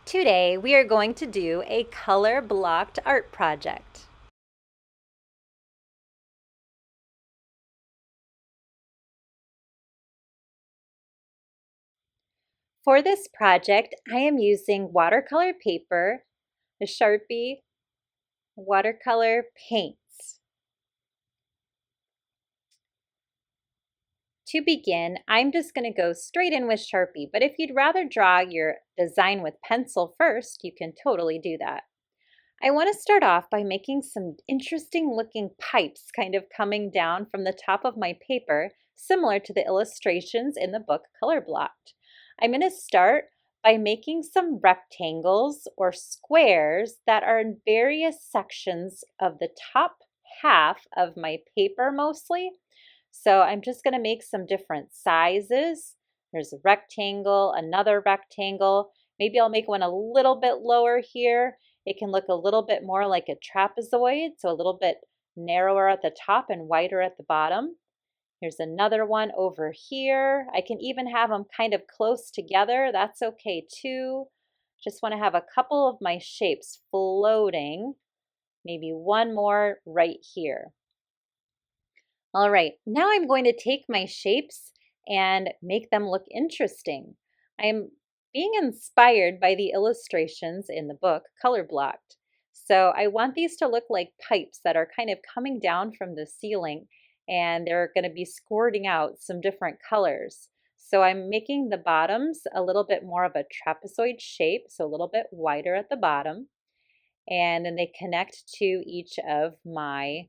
Today we are going to do a color blocked art project. For this project, I am using watercolor paper, a Sharpie, watercolor paints. To begin, I'm just going to go straight in with Sharpie, but if you'd rather draw your design with pencil first, you can totally do that. I want to start off by making some interesting looking pipes kind of coming down from the top of my paper, similar to the illustrations in the book Color Blocked. I'm going to start by making some rectangles or squares that are in various sections of the top half of my paper mostly. So I'm just going to make some different sizes. There's a rectangle, another rectangle. Maybe I'll make one a little bit lower here. It can look a little bit more like a trapezoid, so a little bit narrower at the top and wider at the bottom. Here's another one over here. I can even have them kind of close together. That's okay too. Just want to have a couple of my shapes floating. Maybe one more right here. All right, now I'm going to take my shapes and make them look interesting. I'm being inspired by the illustrations in the book Color Blocked. So I want these to look like pipes that are kind of coming down from the ceiling, and they're going to be squirting out some different colors. So I'm making the bottoms a little bit more of a trapezoid shape, so a little bit wider at the bottom, and then they connect to each of my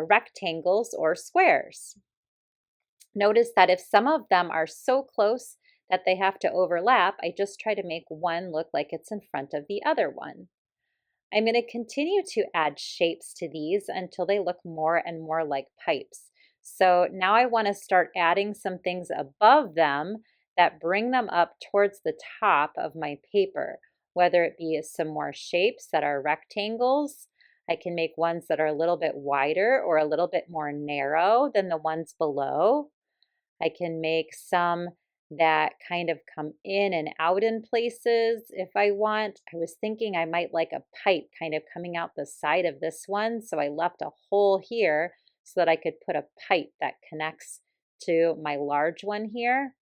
rectangles or squares. Notice that if some of them are so close that they have to overlap, I just try to make one look like it's in front of the other one. I'm going to continue to add shapes to these until they look more and more like pipes. So now I want to start adding some things above them that bring them up towards the top of my paper, whether it be some more shapes that are rectangles. I can make ones that are a little bit wider or a little bit more narrow than the ones below. I can make some that kind of come in and out in places if I want. I was thinking I might like a pipe kind of coming out the side of this one, so I left a hole here so that I could put a pipe that connects to my large one here.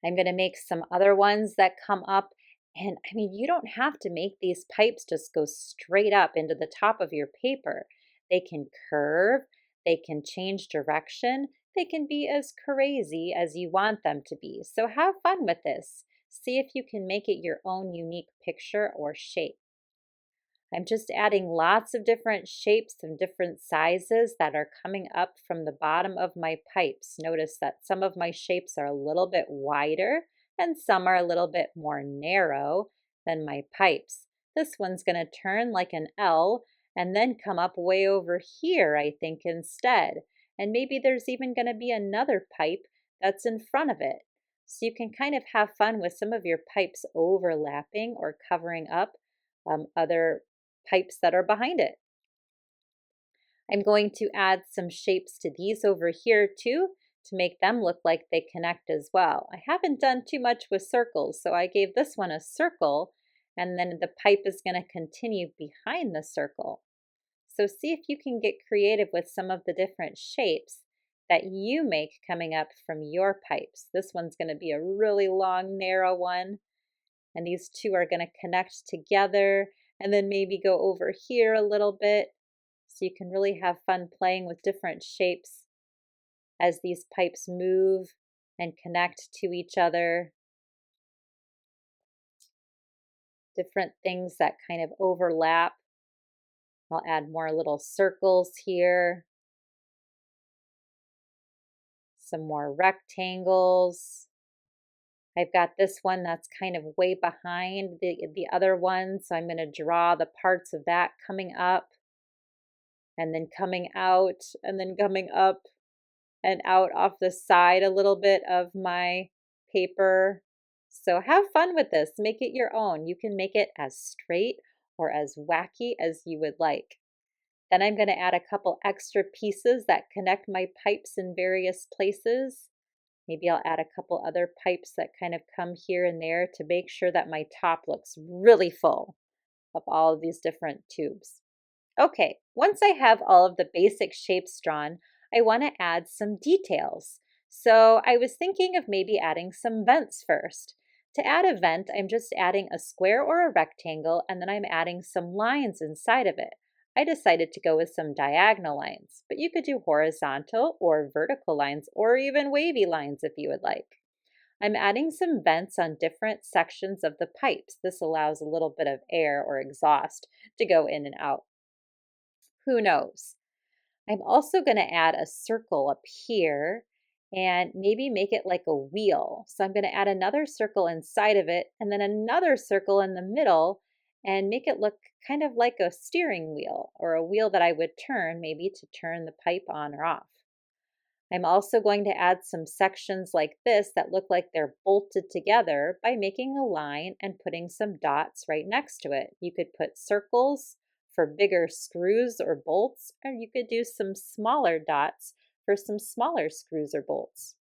I'm going to make some other ones that come up. And I mean, you don't have to make these pipes just go straight up into the top of your paper. They can curve, they can change direction, they can be as crazy as you want them to be. So have fun with this. See if you can make it your own unique picture or shape. I'm just adding lots of different shapes and different sizes that are coming up from the bottom of my pipes. Notice that some of my shapes are a little bit wider and some are a little bit more narrow than my pipes. This one's going to turn like an L and then come up way over here, I think, instead. And maybe there's even going to be another pipe that's in front of it. So you can kind of have fun with some of your pipes overlapping or covering up other pipes that are behind it. I'm going to add some shapes to these over here too to make them look like they connect as well. I haven't done too much with circles, so I gave this one a circle, and then the pipe is going to continue behind the circle. So see if you can get creative with some of the different shapes that you make coming up from your pipes. This one's going to be a really long, narrow one, and these two are going to connect together and then maybe go over here a little bit. So you can really have fun playing with different shapes as these pipes move and connect to each other. Different things that kind of overlap. I'll add more little circles here. Some more rectangles. I've got this one that's kind of way behind the other one, so I'm going to draw the parts of that coming up and then coming out and then coming up and out off the side a little bit of my paper. So have fun with this. Make it your own. You can make it as straight or as wacky as you would like. Then I'm going to add a couple extra pieces that connect my pipes in various places. Maybe I'll add a couple other pipes that kind of come here and there to make sure that my top looks really full of all of these different tubes. Okay, once I have all of the basic shapes drawn, I want to add some details. So I was thinking of maybe adding some vents first. To add a vent, I'm just adding a square or a rectangle, and then I'm adding some lines inside of it. I decided to go with some diagonal lines, but you could do horizontal or vertical lines or even wavy lines if you would like. I'm adding some vents on different sections of the pipes. This allows a little bit of air or exhaust to go in and out. Who knows? I'm also going to add a circle up here and maybe make it like a wheel. So I'm going to add another circle inside of it and then another circle in the middle and make it look kind of like a steering wheel or a wheel that I would turn maybe to turn the pipe on or off. I'm also going to add some sections like this that look like they're bolted together by making a line and putting some dots right next to it. You could put circles for bigger screws or bolts, or you could do some smaller dots for some smaller screws or bolts.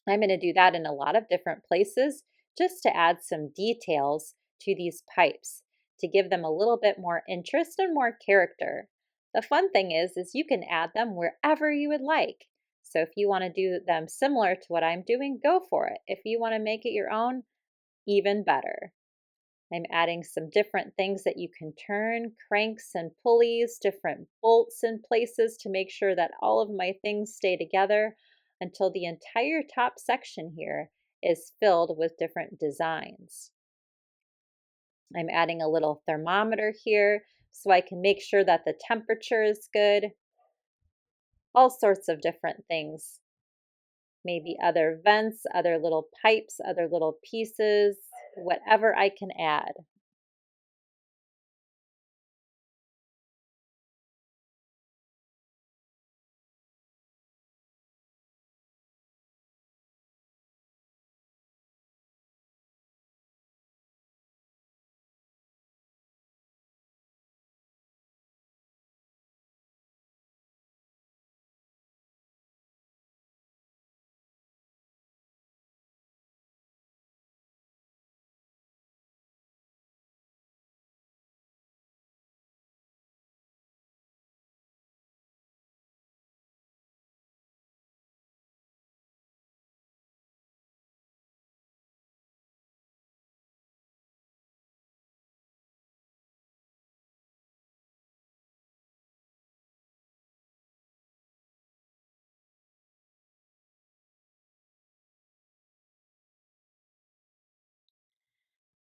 I'm going to do that in a lot of different places just to add some details to these pipes to give them a little bit more interest and more character. The fun thing is you can add them wherever you would like. So if you want to do them similar to what I'm doing, go for it. If you want to make it your own, even better. I'm adding some different things that you can turn, cranks and pulleys, different bolts in places to make sure that all of my things stay together until the entire top section here is filled with different designs. I'm adding a little thermometer here so I can make sure that the temperature is good. All sorts of different things. Maybe other vents, other little pipes, other little pieces, whatever I can add.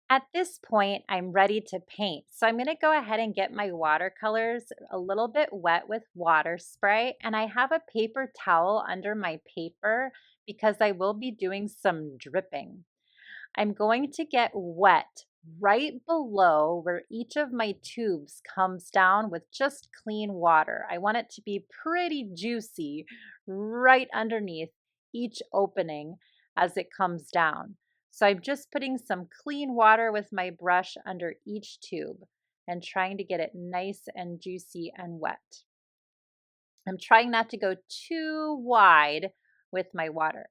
At this point, I'm ready to paint. So I'm going to go ahead and get my watercolors a little bit wet with water spray. And I have a paper towel under my paper because I will be doing some dripping. I'm going to get wet right below where each of my tubes comes down with just clean water. I want it to be pretty juicy right underneath each opening as it comes down. So I'm just putting some clean water with my brush under each tube and trying to get it nice and juicy and wet. I'm trying not to go too wide with my water.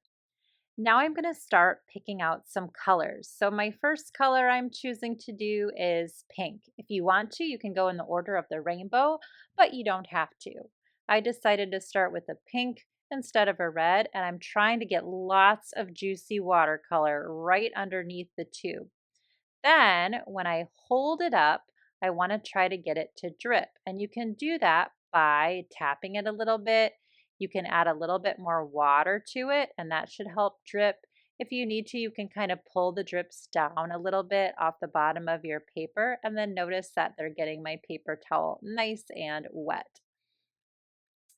Now I'm going to start picking out some colors. So my first color I'm choosing to do is pink. If you want to, you can go in the order of the rainbow, but you don't have to. I decided to start with a pink instead of a red, and I'm trying to get lots of juicy watercolor right underneath the tube. Then when I hold it up, I want to try to get it to drip. And you can do that by tapping it a little bit. You can add a little bit more water to it, and that should help drip. If you need to, you can kind of pull the drips down a little bit off the bottom of your paper, and then notice that they're getting my paper towel nice and wet.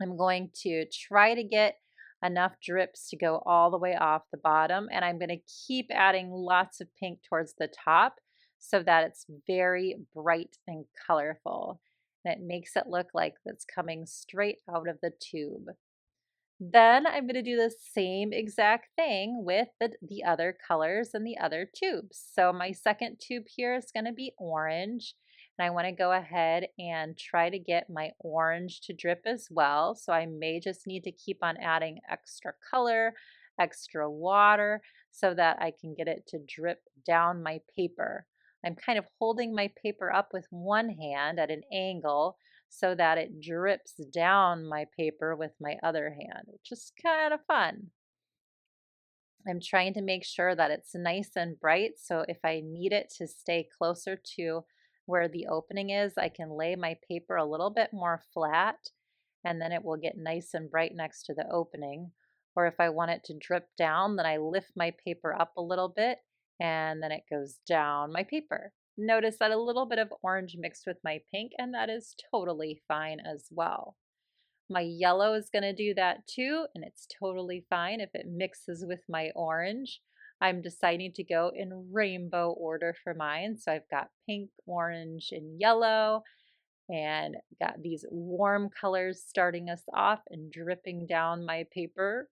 I'm going to try to get enough drips to go all the way off the bottom, and I'm going to keep adding lots of pink towards the top so that it's very bright and colorful. And it makes it look like it's coming straight out of the tube. Then I'm going to do the same exact thing with the other colors and the other tubes. So my second tube here is going to be orange. And I want to go ahead and try to get my orange to drip as well. So I may just need to keep on adding extra color extra water so that I can get it to drip down my paper. I'm kind of holding my paper up with one hand at an angle so that it drips down my paper with my other hand, which is kind of fun. I'm trying to make sure that it's nice and bright, so if I need it to stay closer to where the opening is, I can lay my paper a little bit more flat and then it will get nice and bright next to the opening. Or if I want it to drip down, then I lift my paper up a little bit and then it goes down my paper. Notice that a little bit of orange mixed with my pink, and that is totally fine as well. My yellow is going to do that too, and it's totally fine if it mixes with my orange. I'm deciding to go in rainbow order for mine. So I've got pink, orange, and yellow, and got these warm colors starting us off and dripping down my paper.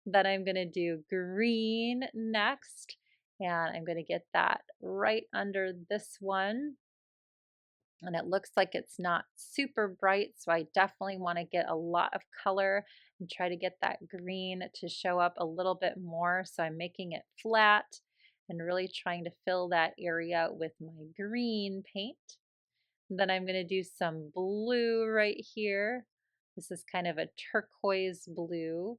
Then I'm going to do green next, and I'm going to get that right under this one, and it looks like it's not super bright, so I definitely want to get a lot of color and try to get that green to show up a little bit more. So I'm making it flat and really trying to fill that area with my green paint. And then I'm going to do some blue right here. This is kind of a turquoise blue,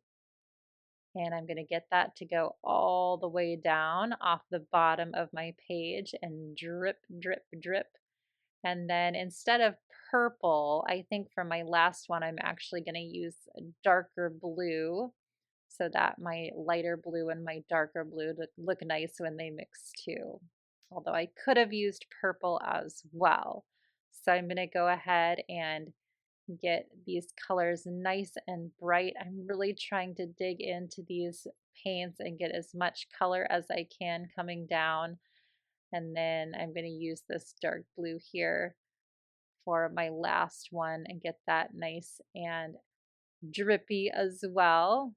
and I'm going to get that to go all the way down off the bottom of my page and drip, drip, drip. And then instead of purple, I think for my last one, I'm actually going to use a darker blue so that my lighter blue and my darker blue look nice when they mix too. Although I could have used purple as well. So I'm going to go ahead and get these colors nice and bright. I'm really trying to dig into these paints and get as much color as I can coming down. And then I'm going to use this dark blue here for my last one and get that nice and drippy as well.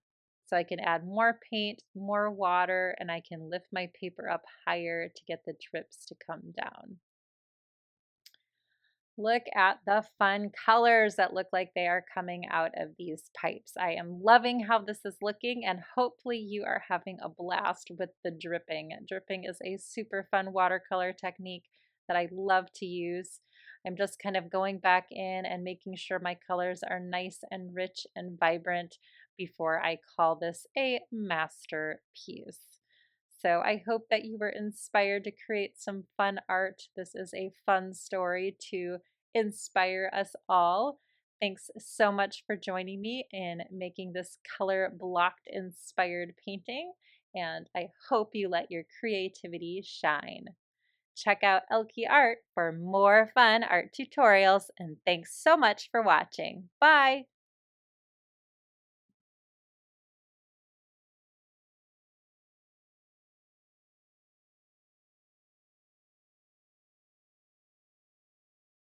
So I can add more paint, more water, and I can lift my paper up higher to get the drips to come down. Look at the fun colors that look like they are coming out of these pipes. I am loving how this is looking, and hopefully you are having a blast with the dripping. Dripping is a super fun watercolor technique that I love to use. I'm just kind of going back in and making sure my colors are nice and rich and vibrant before I call this a masterpiece. So I hope that you were inspired to create some fun art. This is a fun story to inspire us all. Thanks so much for joining me in making this color blocked inspired painting, and I hope you let your creativity shine. Check out Elke Art for more fun art tutorials, and thanks so much for watching. Bye!